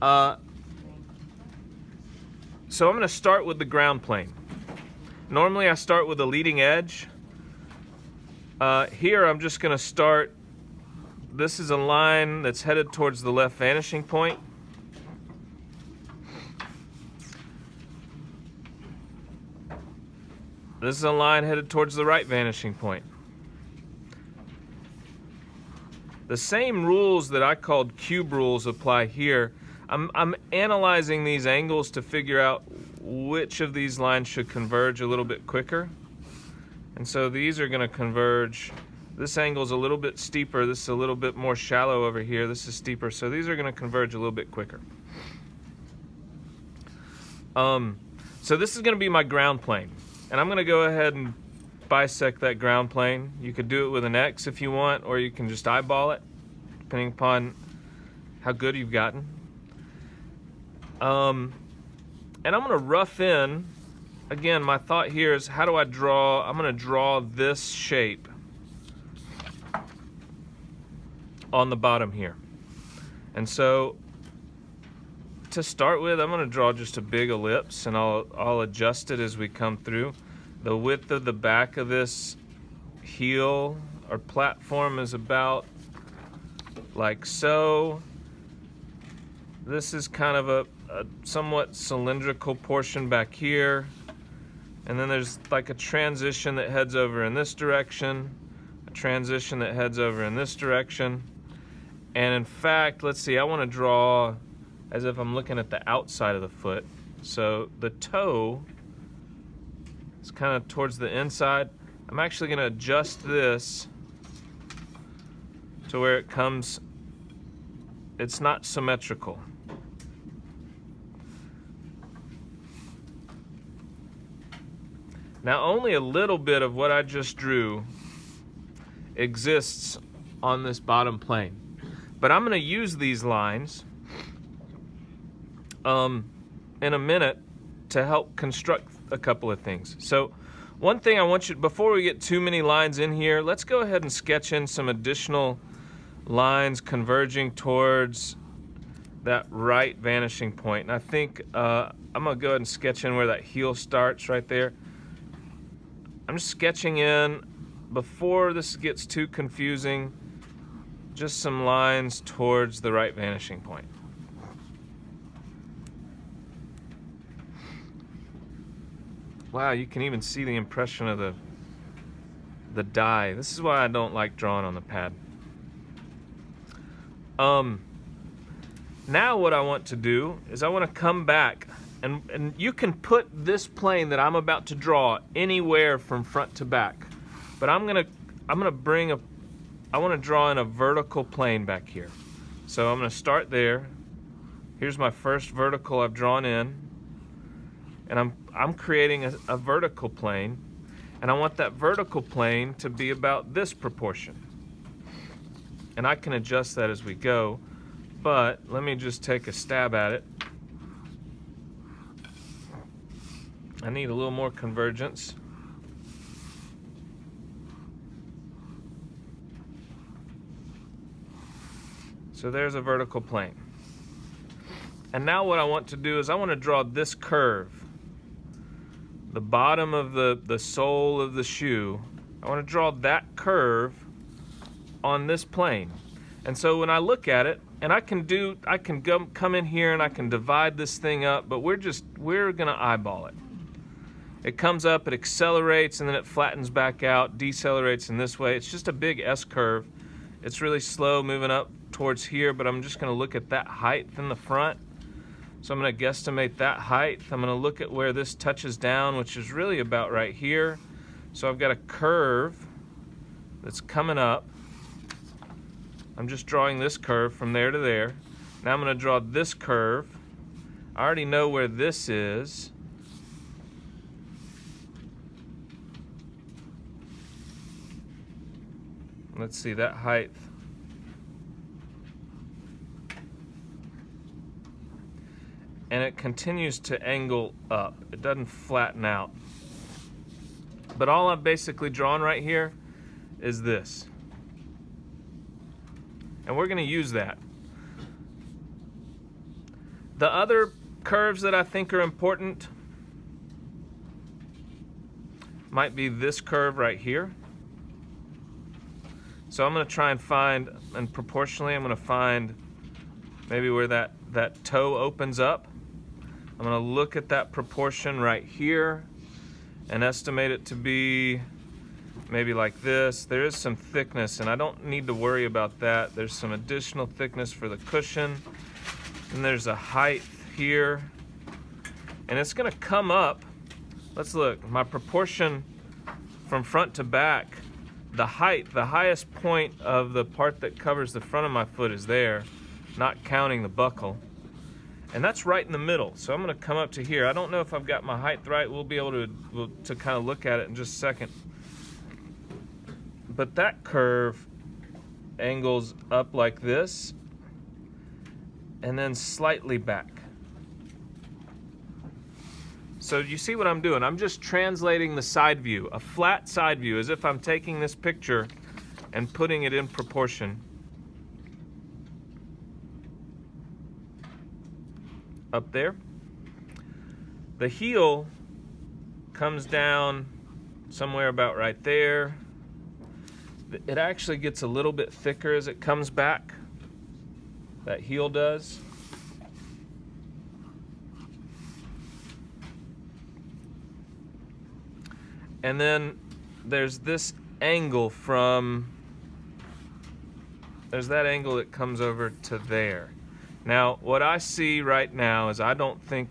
So I'm going to start with the ground plane. Normally I start with the leading edge. Here I'm just going to start, this is a line that's headed towards the left vanishing point. This is a line headed towards the right vanishing point. The same rules that I called cube rules apply here. I'm analyzing these angles to figure out which of these lines should converge a little bit quicker. And so these are going to converge. This angle is a little bit steeper. This is a little bit more shallow over here. This is steeper. So these are going to converge a little bit quicker. So this is going to be my ground plane. And I'm going to go ahead and bisect that ground plane. You could do it with an X if you want, or you can just eyeball it, depending upon how good you've gotten. And I'm going to rough in. Again, my thought here is, how do I draw? I'm going to draw this shape on the bottom here. And so to start with, I'm going to draw just a big ellipse, and I'll adjust it as we come through. The width of the back of this heel or platform is about like so. This is kind of a somewhat cylindrical portion back here. And then there's like a transition that heads over in this direction, a transition that heads over in this direction. And in fact, let's see, I want to draw as if I'm looking at the outside of the foot. So the toe is kind of towards the inside. I'm actually going to adjust this to where it comes, it's not symmetrical. Now only a little bit of what I just drew exists on this bottom plane. But I'm going to use these lines in a minute to help construct a couple of things. So one thing I want you, before we get too many lines in here, let's go ahead and sketch in some additional lines converging towards that right vanishing point. And I think I'm going to go ahead and sketch in where that heel starts right there. I'm just sketching in, before this gets too confusing, just some lines towards the right vanishing point. Wow, you can even see the impression of the die. This is why I don't like drawing on the pad. Now what I want to do is I want to come back, and you can put this plane that I'm about to draw anywhere from front to back. But I want to draw in a vertical plane back here. So I'm going to start there. Here's my first vertical I've drawn in. And I'm creating a vertical plane, and I want that vertical plane to be about this proportion. And I can adjust that as we go, but let me just take a stab at it. I need a little more convergence. So there's a vertical plane. And now what I want to do is I want to draw this curve. The bottom of the sole of the shoe, I want to draw that curve on this plane. And so when I look at it, and I can come in here and I can divide this thing up, but we're gonna eyeball it. It comes up, it accelerates, and then it flattens back out, decelerates in this way. It's just a big S curve. It's really slow moving up towards here, but I'm just gonna look at that height in the front. So I'm going to guesstimate that height. I'm going to look at where this touches down, which is really about right here. So I've got a curve that's coming up. I'm just drawing this curve from there to there. Now I'm going to draw this curve. I already know where this is. Let's see, that height. And it continues to angle up. It doesn't flatten out. But all I've basically drawn right here is this. And we're going to use that. The other curves that I think are important might be this curve right here. So I'm going to try and find, and proportionally I'm going to find maybe where that toe opens up. I'm going to look at that proportion right here and estimate it to be maybe like this. There is some thickness, and I don't need to worry about that. There's some additional thickness for the cushion, and there's a height here, and it's going to come up. Let's look. My proportion from front to back, the height, the highest point of the part that covers the front of my foot is there, not counting the buckle. And that's right in the middle. So I'm going to come up to here. I don't know if I've got my height right. We'll be able to kind of look at it in just a second. But that curve angles up like this and then slightly back. So you see what I'm doing? I'm just translating the side view, a flat side view, as if I'm taking this picture and putting it in proportion. Up there. The heel comes down somewhere about right there. It actually gets a little bit thicker as it comes back. That heel does. And then there's this angle there's that angle that comes over to there. Now, what I see right now is I don't think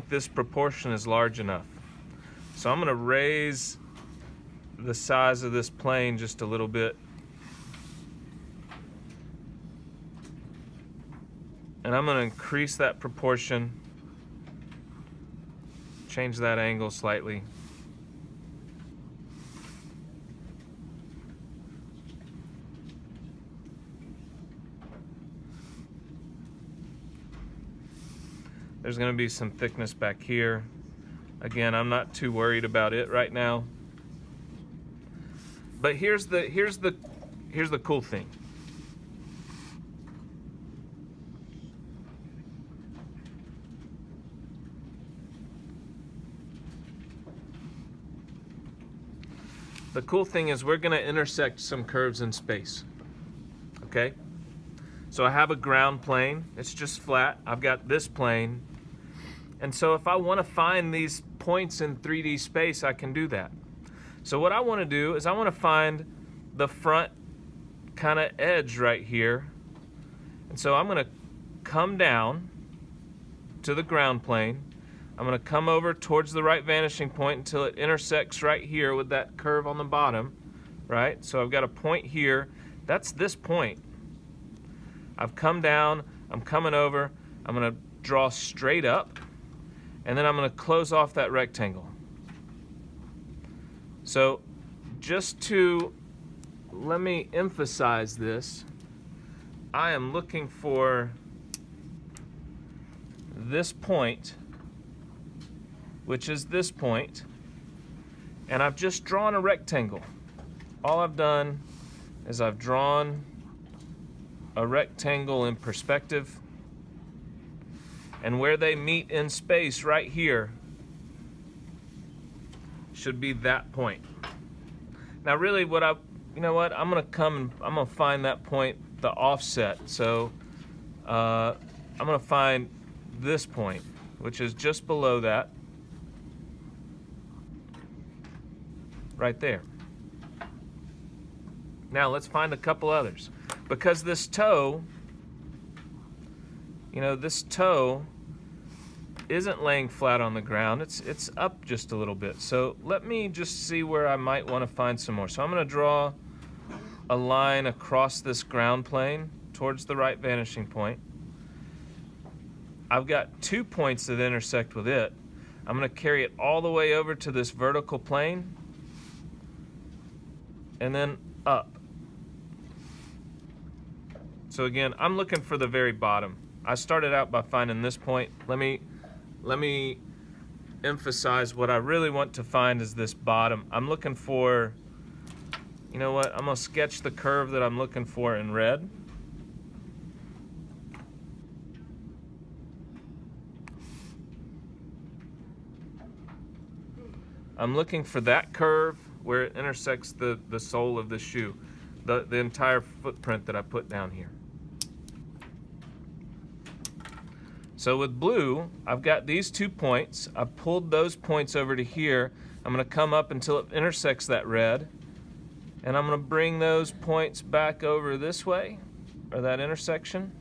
this proportion is large enough. So I'm going to raise the size of this plane just a little bit. And I'm going to increase that proportion, change that angle slightly. There's going to be some thickness back here. Again, I'm not too worried about it right now. But here's the cool thing. The cool thing is we're going to intersect some curves in space. Okay? So I have a ground plane. It's just flat. I've got this plane. And so if I want to find these points in 3D space, I can do that. So what I want to do is I want to find the front kind of edge right here. And so I'm going to come down to the ground plane. I'm going to come over towards the right vanishing point until it intersects right here with that curve on the bottom, right? So I've got a point here. That's this point. I've come down, I'm coming over, I'm going to draw straight up, and then I'm going to close off that rectangle. So just to let me emphasize this, I am looking for this point, which is this point, and I've just drawn a rectangle. All I've done is I've drawn a rectangle in perspective, and where they meet in space right here should be that point. Now really I'm gonna come and I'm gonna find that point, the offset. So I'm gonna find this point, which is just below that, right there. Now let's find a couple others. Because this toe, this toe isn't laying flat on the ground. It's up just a little bit. So let me just see where I might want to find some more. So I'm going to draw a line across this ground plane towards the right vanishing point. I've got 2 points that intersect with it. I'm going to carry it all the way over to this vertical plane and then up. So again, I'm looking for the very bottom. I started out by finding this point. Let me emphasize what I really want to find is this bottom. I'm looking for, I'm gonna sketch the curve that I'm looking for in red. I'm looking for that curve where it intersects the sole of the shoe, the entire footprint that I put down here. So with blue, I've got these 2 points. I've pulled those points over to here. I'm going to come up until it intersects that red, and I'm going to bring those points back over this way, or that intersection,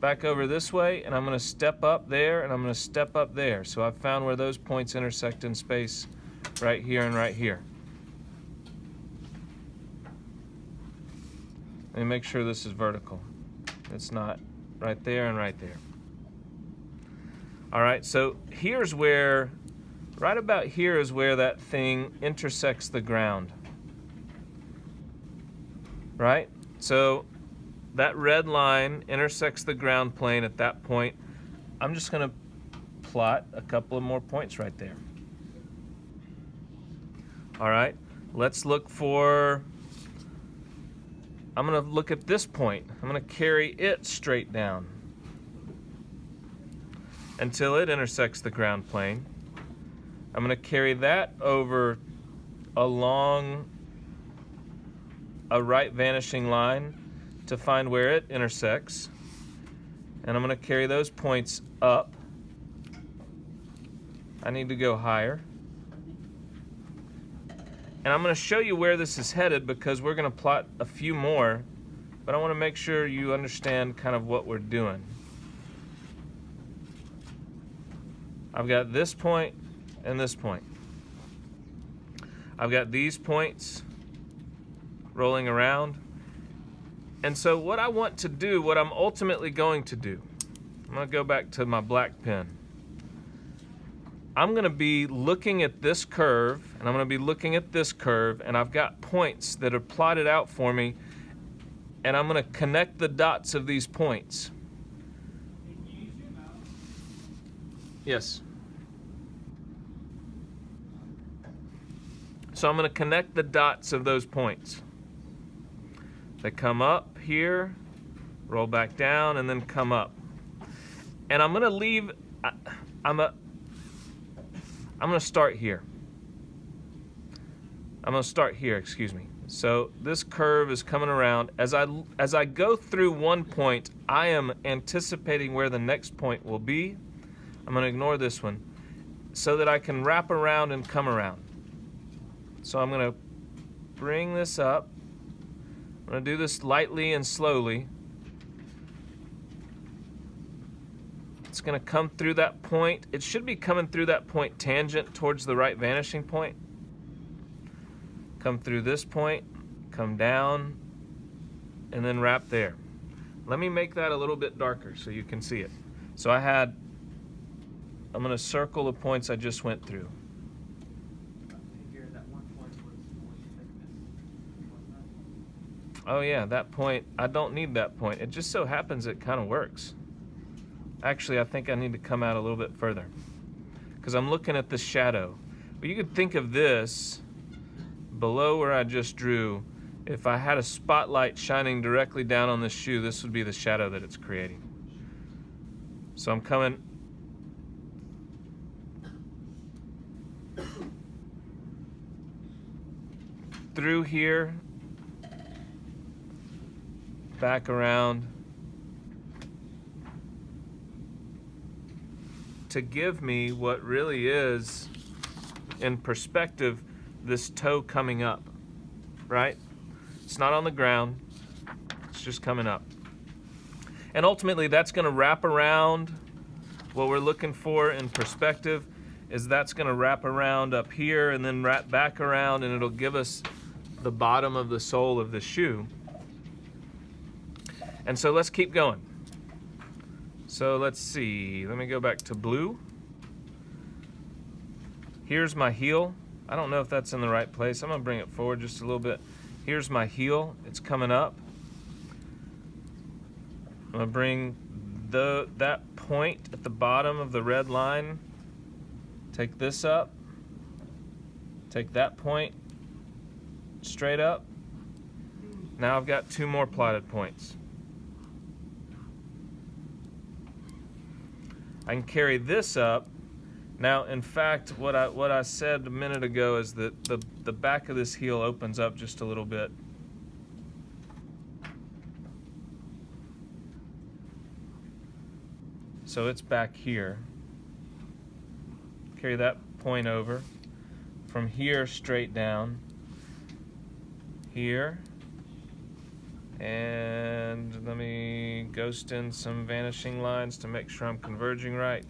back over this way, and I'm going to step up there, and I'm going to step up there. So I've found where those points intersect in space right here and right here. Let me make sure this is vertical. It's not. Right there and right there. All right, so here's where, right about here is where that thing intersects the ground. Right? So that red line intersects the ground plane at that point. I'm just going to plot a couple of more points right there. All right, let's look for, I'm going to look at this point. I'm going to carry it straight down until it intersects the ground plane. I'm going to carry that over along a right vanishing line to find where it intersects. And I'm going to carry those points up. I need to go higher. And I'm going to show you where this is headed because we're going to plot a few more, but I want to make sure you understand kind of what we're doing. I've got this point and this point. I've got these points rolling around. And so what I want to do, what I'm ultimately going to do, I'm going to go back to my black pen. I'm going to be looking at this curve, and I'm going to be looking at this curve, and I've got points that are plotted out for me, and I'm going to connect the dots of these points. Yes. So I'm going to connect the dots of those points. They come up here, roll back down, and then come up. And I'm going to leave, I'm going to start here. I'm going to start here, excuse me. So this curve is coming around. As I go through one point, I am anticipating where the next point will be. I'm going to ignore this one so that I can wrap around and come around. So I'm going to bring this up. I'm going to do this lightly and slowly. It's going to come through that point. It should be coming through that point tangent towards the right vanishing point. Come through this point, come down, and then wrap there. Let me make that a little bit darker so you can see it. So I'm going to circle the points I just went through. Oh yeah, that point, I don't need that point. It just so happens it kind of works. Actually, I think I need to come out a little bit further because I'm looking at the shadow. But you could think of this below where I just drew. If I had a spotlight shining directly down on this shoe, this would be the shadow that it's creating. So I'm coming through here, back around, to give me what really is, in perspective, this toe coming up, right? It's not on the ground, it's just coming up. And ultimately that's going to wrap around. What we're looking for in perspective is that's going to wrap around up here and then wrap back around, and it'll give us the bottom of the sole of the shoe. And so let's keep going. So let's see, let me go back to blue. Here's my heel. I don't know if that's in the right place. I'm gonna bring it forward just a little bit. Here's my heel, it's coming up. I'm gonna bring that point at the bottom of the red line, take this up, take that point straight up. Now I've got two more plotted points. I can carry this up. Now, in fact, what I said a minute ago is that the back of this heel opens up just a little bit. So it's back here. Carry that point over. From here straight down. Here. And let me ghost in some vanishing lines to make sure I'm converging right.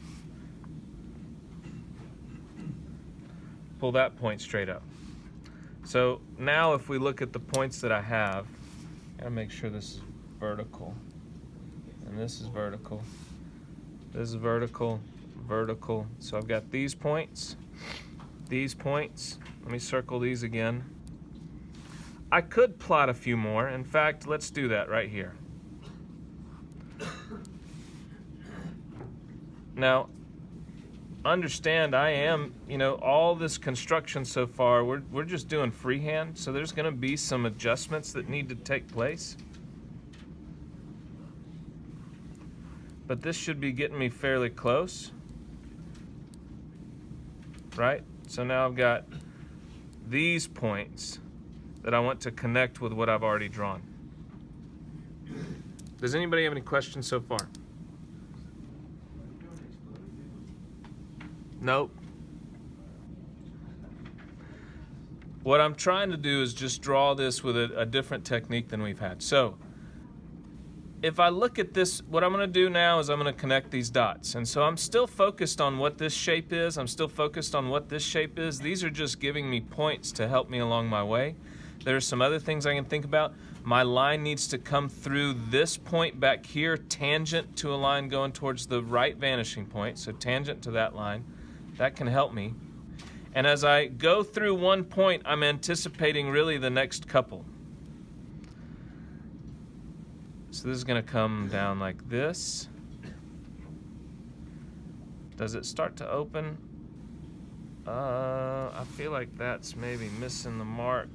Pull that point straight up. So now if we look at the points that I have, I gotta make sure this is vertical. And this is vertical. This is vertical, vertical. So I've got these points. Let me circle these again. I could plot a few more. In fact, let's do that right here. Now, understand I am, all this construction so far, we're just doing freehand, so there's going to be some adjustments that need to take place. But this should be getting me fairly close, right? So now I've got these points that I want to connect with what I've already drawn. Does anybody have any questions so far? Nope. What I'm trying to do is just draw this with a different technique than we've had. So if I look at this, what I'm going to do now is I'm going to connect these dots. And so I'm still focused on what this shape is. I'm still focused on what this shape is. These are just giving me points to help me along my way. There are some other things I can think about. My line needs to come through this point back here, tangent to a line going towards the right vanishing point. So tangent to that line. That can help me. And as I go through one point, I'm anticipating really the next couple. So this is going to come down like this. Does it start to open? I feel like that's maybe missing the mark.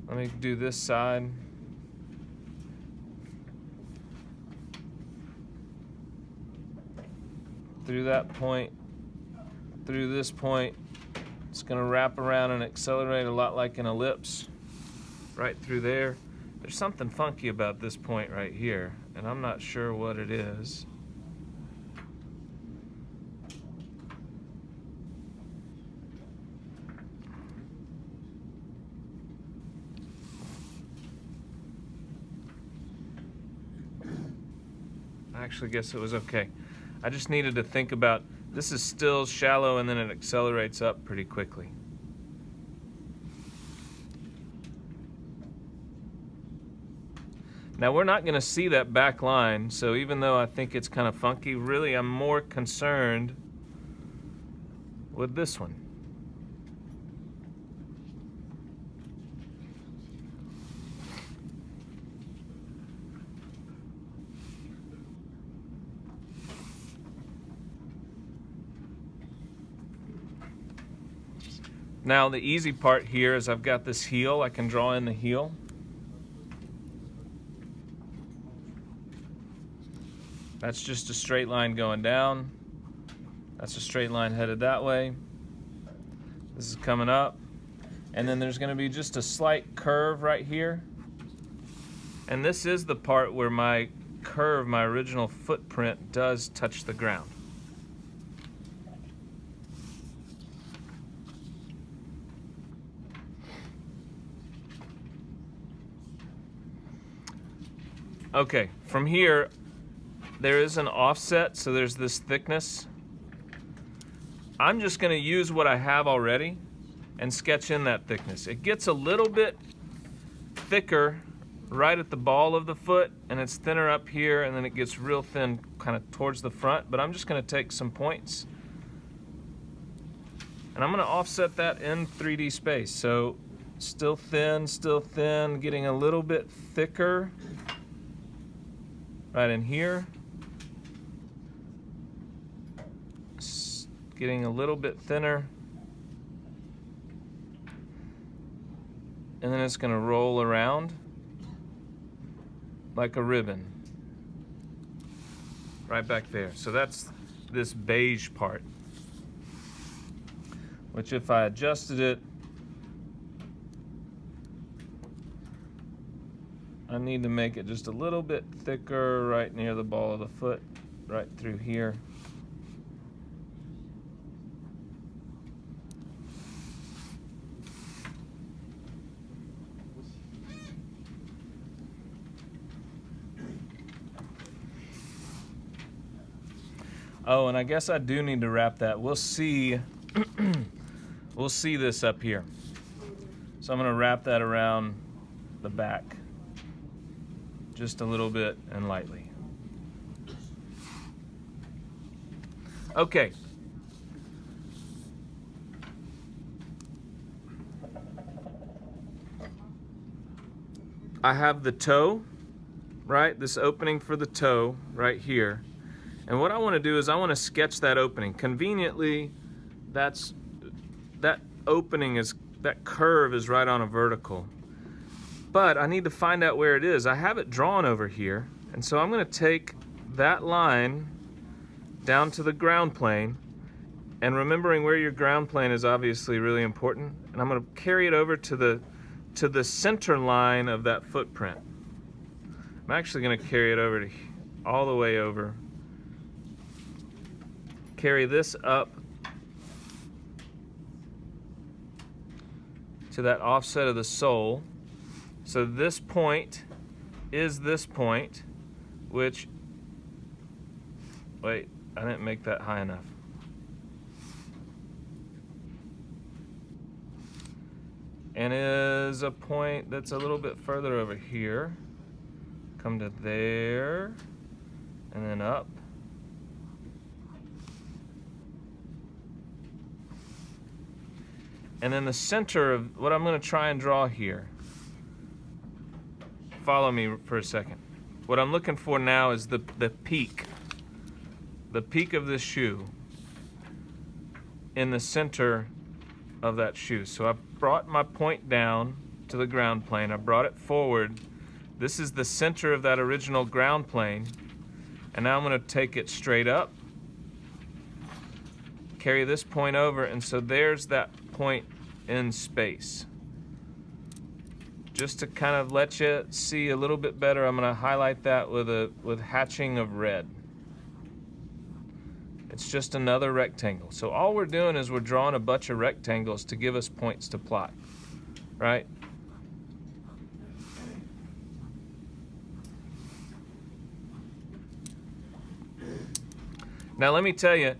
Let me do this side. Through that point, through this point, it's going to wrap around and accelerate a lot like an ellipse. Right through there. There's something funky about this point right here, and I'm not sure what it is. I actually guess it was okay. I just needed to think about, this is still shallow and then it accelerates up pretty quickly. Now we're not going to see that back line, so even though I think it's kind of funky, really I'm more concerned with this one. Now the easy part here is I've got this heel. I can draw in the heel. That's just a straight line going down. That's a straight line headed that way. This is coming up. And then there's going to be just a slight curve right here. And this is the part where my curve, my original footprint, does touch the ground. Okay, from here, there is an offset, so there's this thickness. I'm just going to use what I have already and sketch in that thickness. It gets a little bit thicker right at the ball of the foot, and it's thinner up here, and then it gets real thin kind of towards the front, but I'm just going to take some points, and I'm going to offset that in 3D space. So still thin, getting a little bit thicker right in here. Getting a little bit thinner. And then it's going to roll around like a ribbon. Right back there. So that's this beige part, which if I adjusted it, I need to make it just a little bit thicker right near the ball of the foot, right through here. Oh, and I guess I do need to wrap that. We'll see, we'll see this up here. So I'm gonna wrap that around the back just a little bit and lightly. Okay. I have the toe, right? This opening for the toe right here. And what I want to do is I want to sketch that opening. Conveniently, that opening is, that curve is right on a vertical. But I need to find out where it is. I have it drawn over here. And so I'm going to take that line down to the ground plane. And remembering where your ground plane is obviously really important. And I'm going to carry it over to the center line of that footprint. I'm actually going to carry it over to all the way over. Carry this up to that offset of the sole. So this point is this point, which, wait, I didn't make that high enough. And is a point that's a little bit further over here. Come to there, and then up. And then the center of what I'm going to try and draw here. Follow me for a second. What I'm looking for now is the peak. The peak of this shoe in the center of that shoe. So I brought my point down to the ground plane. I brought it forward. This is the center of that original ground plane. And now I'm going to take it straight up. Carry this point over, and so there's that point in space. Just to kind of let you see a little bit better, I'm going to highlight that with hatching of red. It's just another rectangle. So all we're doing is we're drawing a bunch of rectangles to give us points to plot, right? Now let me tell you,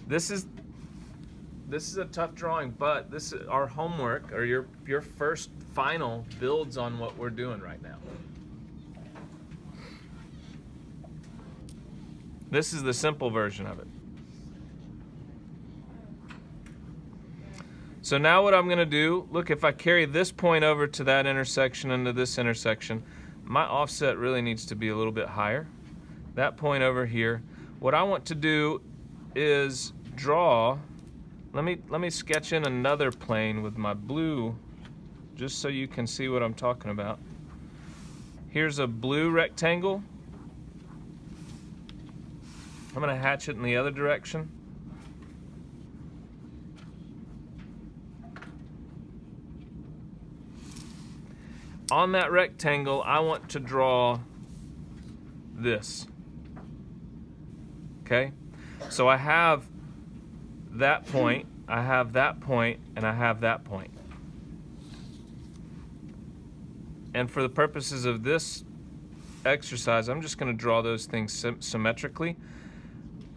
this is a tough drawing, but this is our homework, or your first final builds on what we're doing right now. This is the simple version of it. So now what I'm going to do, look, if I carry this point over to that intersection and to this intersection, my offset really needs to be a little bit higher. That point over here. What I want to do is draw. Let me sketch in another plane with my blue, just so you can see what I'm talking about. Here's a blue rectangle. I'm going to hatch it in the other direction. On that rectangle, I want to draw this. Okay? So I have that point, I have that point, and I have that point. And for the purposes of this exercise, I'm just going to draw those things symmetrically.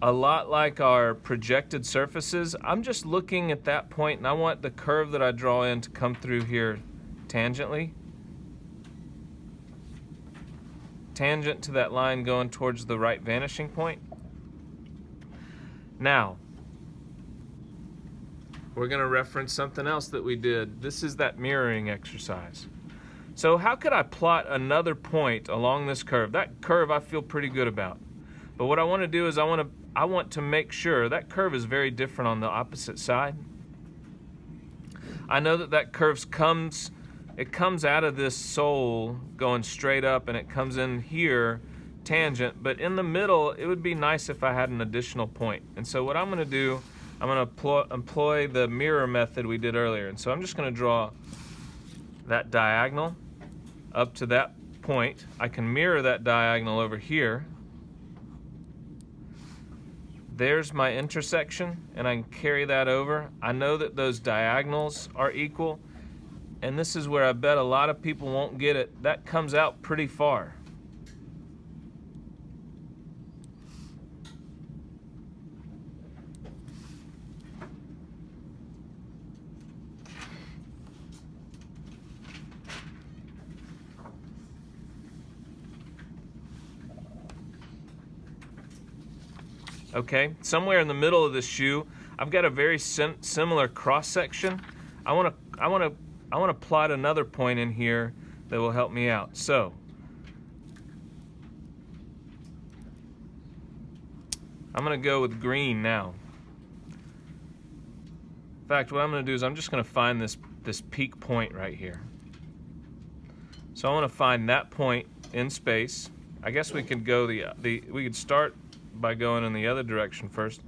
A lot like our projected surfaces, I'm just looking at that point, and I want the curve that I draw in to come through here tangentially. Tangent to that line going towards the right vanishing point. Now, we're going to reference something else that we did. This is that mirroring exercise. So how could I plot another point along this curve? That curve I feel pretty good about. But what I want to do is I want to make sure that curve is very different on the opposite side. I know that curve comes out of this sole going straight up, and it comes in here tangent, but in the middle, it would be nice if I had an additional point. And so what I'm going to do, I'm going to employ the mirror method we did earlier. And so I'm just going to draw that diagonal up to that point. I can mirror that diagonal over here. There's my intersection, and I can carry that over. I know that those diagonals are equal, and this is where I bet a lot of people won't get it. That comes out pretty far. Okay, somewhere in the middle of this shoe, I've got a very similar cross section. I want to plot another point in here that will help me out. So I'm going to go with green now. In fact, what I'm going to do is I'm just going to find this peak point right here. So I want to find that point in space. I guess we could go we could start by going in the other direction first.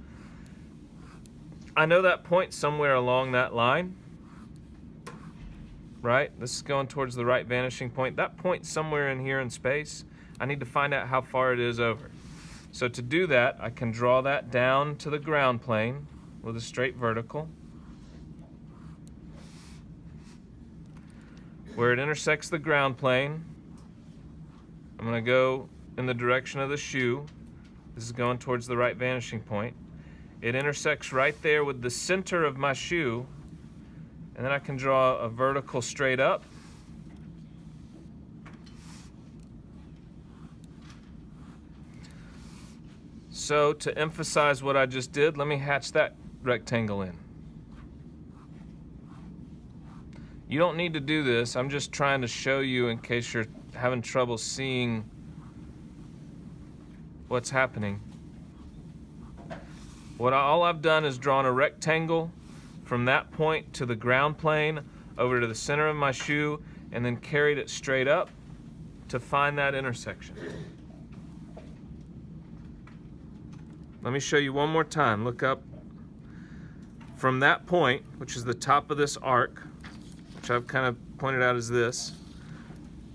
I know that point somewhere along that line, right? This is going towards the right vanishing point. That point somewhere in here in space, I need to find out how far it is over. So to do that, I can draw that down to the ground plane with a straight vertical. Where it intersects the ground plane, I'm going to go in the direction of the shoe. This is going towards the right vanishing point. It intersects right there with the center of my shoe, and then I can draw a vertical straight up. So to emphasize what I just did, let me hatch that rectangle in. You don't need to do this. I'm just trying to show you in case you're having trouble seeing what's happening. All I've done is drawn a rectangle from that point to the ground plane over to the center of my shoe, and then carried it straight up to find that intersection. Let me show you one more time. Look up from that point, which is the top of this arc, which I've kind of pointed out as this,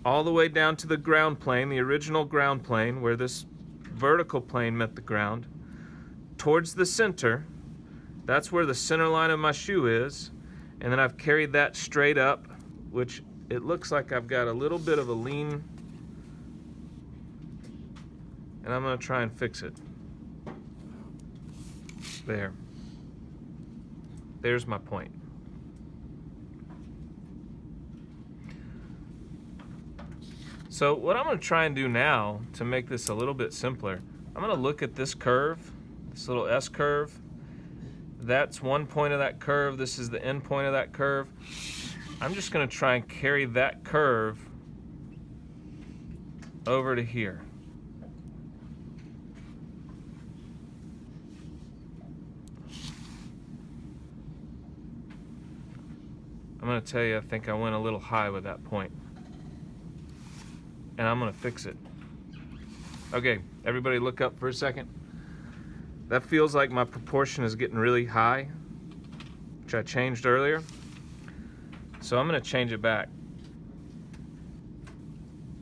all the way down to the ground plane, the original ground plane, where this vertical plane met the ground, towards the center. That's where the center line of my shoe is, and then I've carried that straight up, which it looks like I've got a little bit of a lean, and I'm going to try and fix it. There's my point. So what I'm going to try and do now to make this a little bit simpler, I'm going to look at this curve, this little S curve. That's one point of that curve. This is the end point of that curve. I'm just going to try and carry that curve over to here. I'm going to tell you, I think I went a little high with that point. And I'm going to fix it. Okay, everybody look up for a second. That feels like my proportion is getting really high, which I changed earlier. So I'm going to change it back.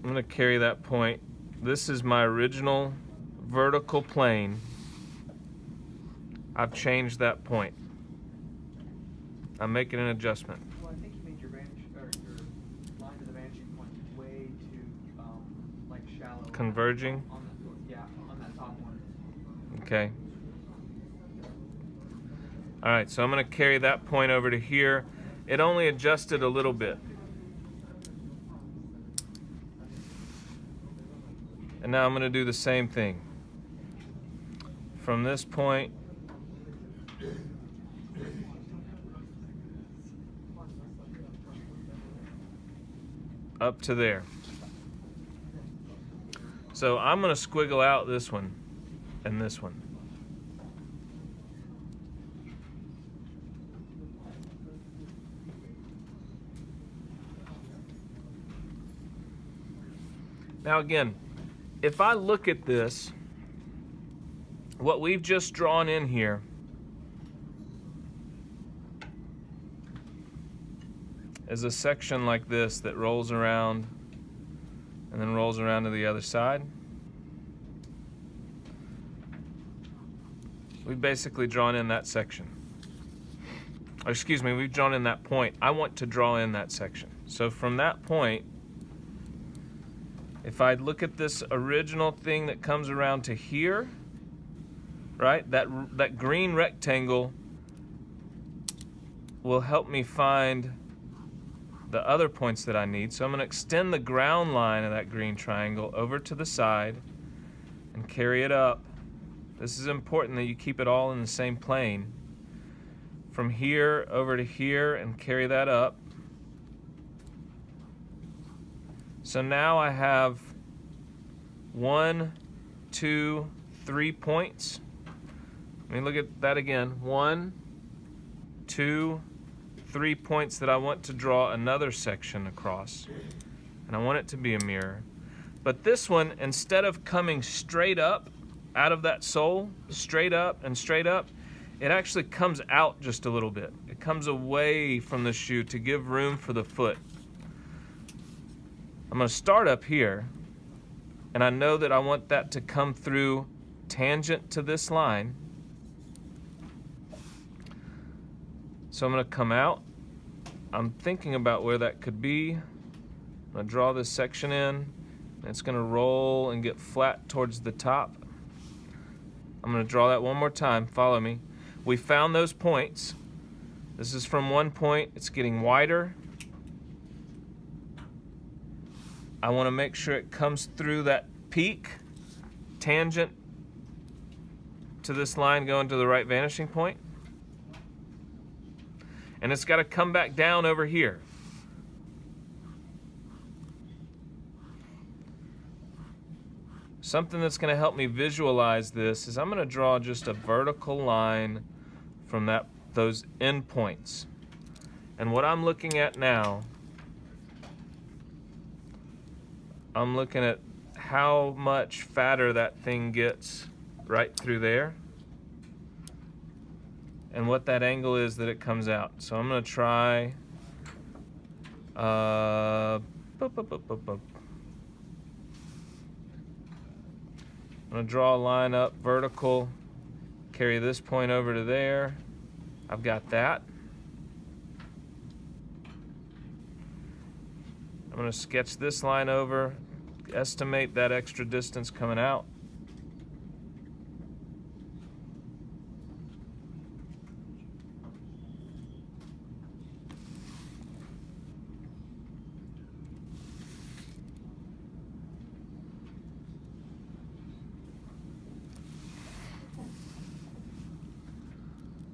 I'm going to carry that point. This is my original vertical plane. I've changed that point. I'm making an adjustment. Well, I think you made your line to the vanishing point way too like shallow. Converging? On that top one. Okay. All right, so I'm going to carry that point over to here. It only adjusted a little bit. And now I'm going to do the same thing. From this point up to there. So I'm going to squiggle out this one and this one. Now again, if I look at this, what we've just drawn in here is a section like this that rolls around and then rolls around to the other side. We've basically drawn in that section. Or excuse me, we've drawn in that point. I want to draw in that section. So from that point, if I look at this original thing that comes around to here, right, that green rectangle will help me find the other points that I need. So I'm going to extend the ground line of that green triangle over to the side and carry it up. This is important that you keep it all in the same plane. From here over to here and carry that up. So now I have 1, 2, 3 points. Let me look at that again. 1, 2, 3 points that I want to draw another section across. And I want it to be a mirror. But this one, instead of coming straight up out of that sole, straight up and straight up, it actually comes out just a little bit. It comes away from the shoe to give room for the foot. I'm going to start up here, and I know that I want that to come through tangent to this line. So I'm going to come out. I'm thinking about where that could be. I'm going to draw this section in, and it's going to roll and get flat towards the top. I'm going to draw that one more time. Follow me. We found those points. This is from one point. It's getting wider. I want to make sure it comes through that peak, tangent to this line going to the right vanishing point. And it's got to come back down over here. Something that's going to help me visualize this is I'm going to draw just a vertical line from those endpoints. And what I'm looking at now, I'm looking at how much fatter that thing gets right through there and what that angle is that it comes out. So I'm going to try I'm going to draw a line up vertical, carry this point over to there. I've got that. I'm going to sketch this line over, estimate that extra distance coming out.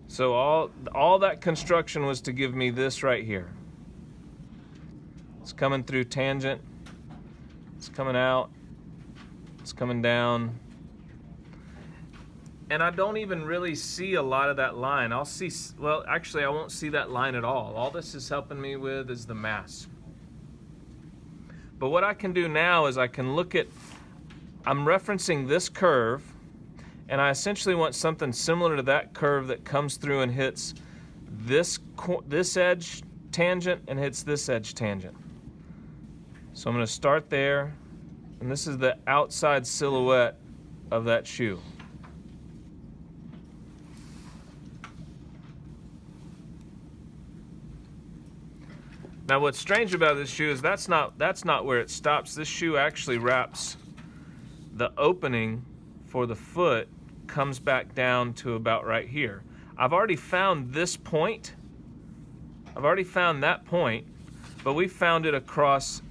So all that construction was to give me this right here. It's coming through tangent, it's coming out, it's coming down. And I don't even really see a lot of that line. I'll see, well, actually I won't see that line at all. All this is helping me with is the mass. But what I can do now is I can look at, I'm referencing this curve, and I essentially want something similar to that curve that comes through and hits this edge tangent and hits this edge tangent. So I'm going to start there, and this is the outside silhouette of that shoe. Now what's strange about this shoe is that's not where it stops. This shoe actually wraps the opening for the foot comes back down to about right here. I've already found this point. I've already found that point, but we found it across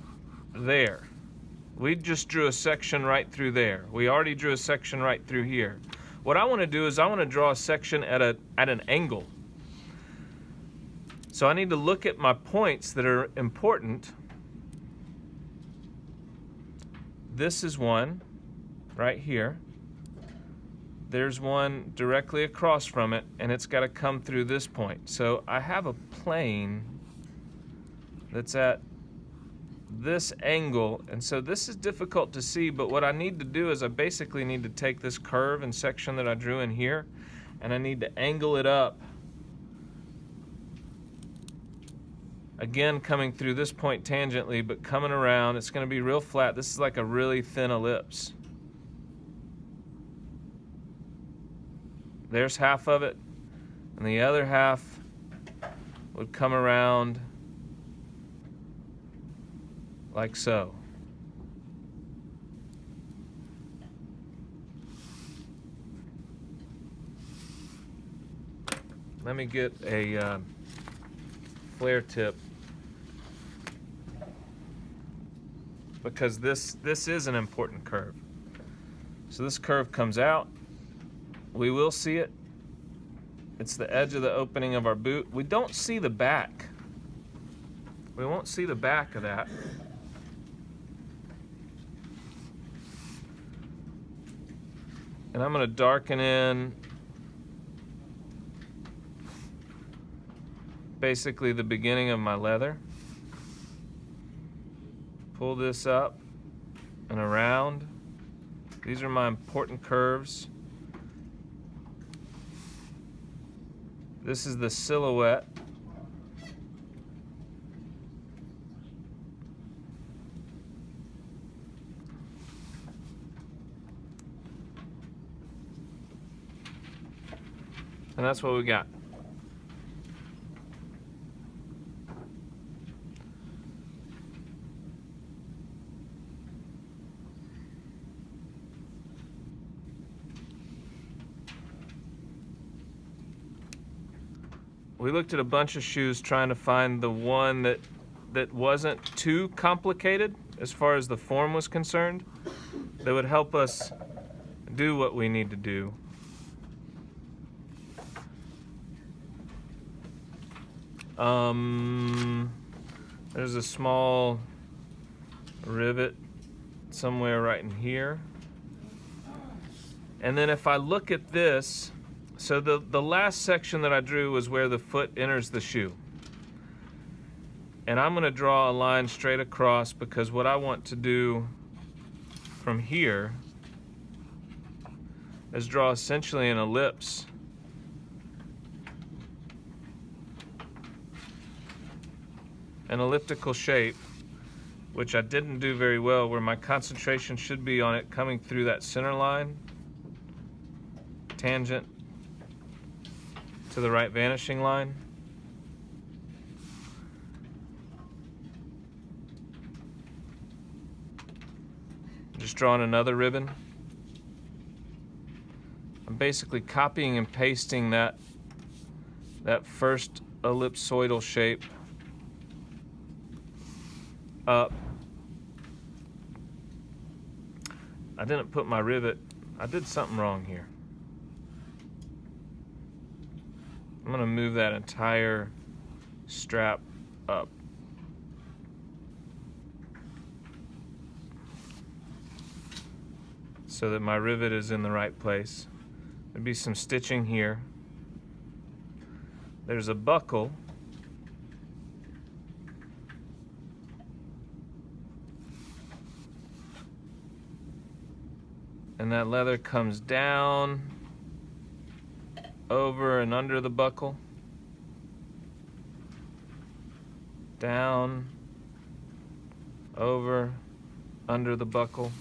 there. We just drew a section right through there. We already drew a section right through here. What I want to do is I want to draw a section at an angle. So I need to look at my points that are important. This is one right here. There's one directly across from it, and it's got to come through this point. So I have a plane that's at this angle, and so this is difficult to see, but what I need to do is I basically need to take this curve and section that I drew in here, and I need to angle it up. Again, coming through this point tangently, but coming around, it's going to be real flat. This is like a really thin ellipse. There's half of it, and the other half would come around like so. Let me get a flare tip, because this is an important curve. So this curve comes out. We will see it. It's the edge of the opening of our boot. We don't see the back. We won't see the back of that. And I'm going to darken in basically the beginning of my leather. Pull this up and around. These are my important curves. This is the silhouette. And that's what we got. We looked at a bunch of shoes trying to find the one that wasn't too complicated as far as the form was concerned, that would help us do what we need to do. There's a small rivet somewhere right in here. And then if I look at this, so the last section that I drew was where the foot enters the shoe. And I'm going to draw a line straight across, because what I want to do from here is draw essentially an ellipse. An elliptical shape, which I didn't do very well, where my concentration should be on it coming through that center line, tangent to the right vanishing line. Just drawing another ribbon. I'm basically copying and pasting that first ellipsoidal shape up. I didn't put my rivet. I did something wrong here. I'm going to move that entire strap up. So that my rivet is in the right place. There'd be some stitching here. There's a buckle. And that leather comes down, over and under the buckle, down, over, under the buckle.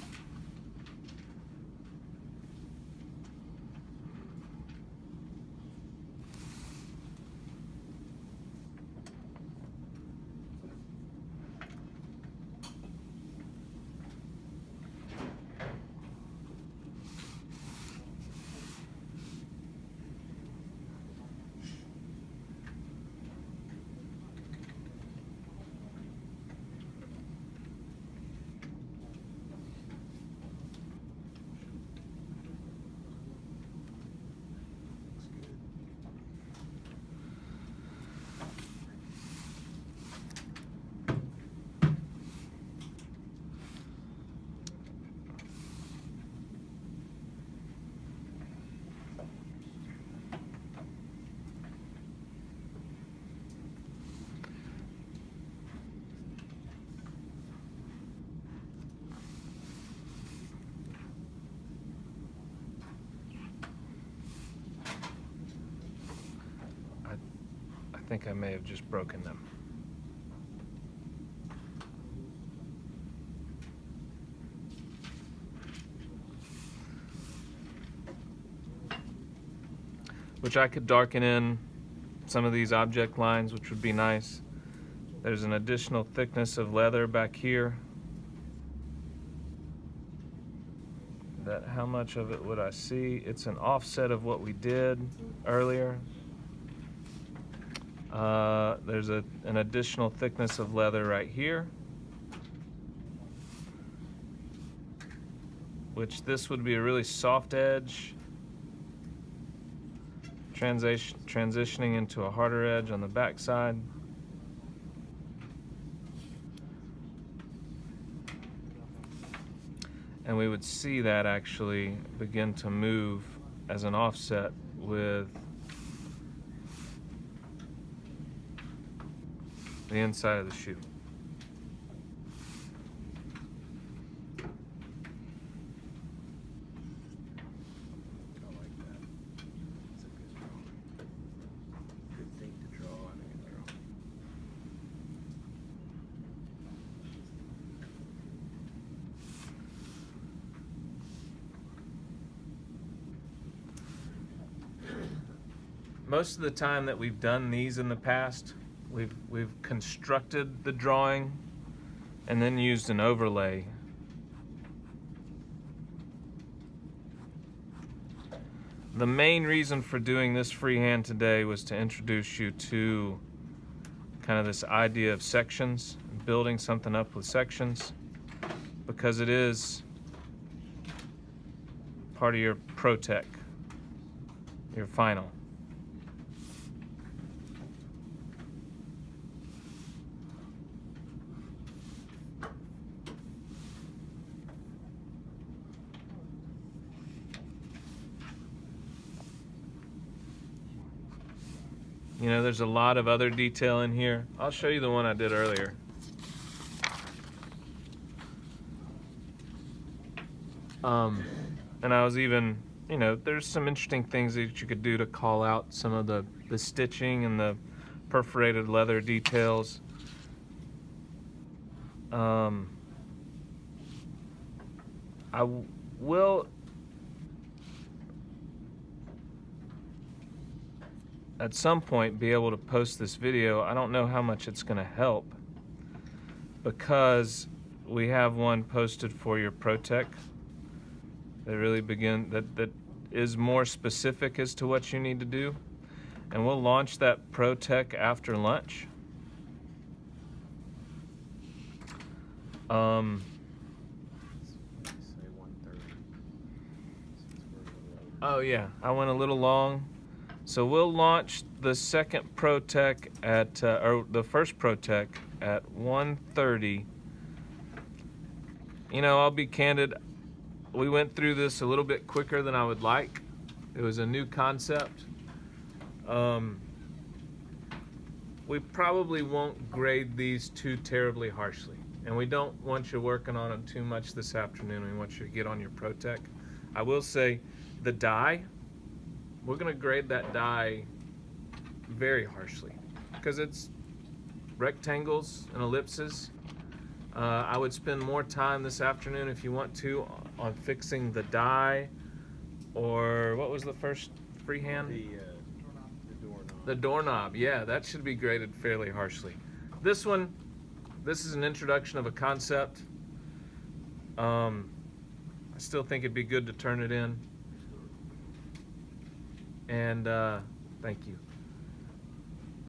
think I may have just broken them. Which I could darken in some of these object lines, which would be nice. There's an additional thickness of leather back here. How much of it would I see? It's an offset of what we did earlier. There's an additional thickness of leather right here, which this would be a really soft edge, transitioning into a harder edge on the back side. And we would see that actually begin to move as an offset with the inside of the shoe. I like that. It's a good drawing. Good thing to draw on a drawing. Most of the time that we've done these in the past, we've constructed the drawing and then used an overlay. The main reason for doing this freehand today was to introduce you to kind of this idea of sections, building something up with sections, because it is part of your pro-tech, your final. You know, there's a lot of other detail in here. I'll show you the one I did earlier. And I was even, you know, there's some interesting things that you could do to call out some of the stitching and the perforated leather details. I will at some point be able to post this video. I don't know how much it's going to help, because we have one posted for your pro-tech that really that is more specific as to what you need to do, and we'll launch that pro-tech after lunch. Say 1:30. Oh yeah, I went a little long. So we'll launch the second pro-tech at, or the first pro-tech at 1:30. You know, I'll be candid, we went through this a little bit quicker than I would like. It was a new concept. We probably won't grade these too terribly harshly, and we don't want you working on them too much this afternoon. We want you to get on your pro-tech. I will say the die, we're going to grade that die very harshly because it's rectangles and ellipses. I would spend more time this afternoon, if you want to, on fixing the die, or what was the first freehand? The doorknob. The doorknob, yeah, that should be graded fairly harshly. This one, this is an introduction of a concept. I still think it'd be good to turn it in. And thank you.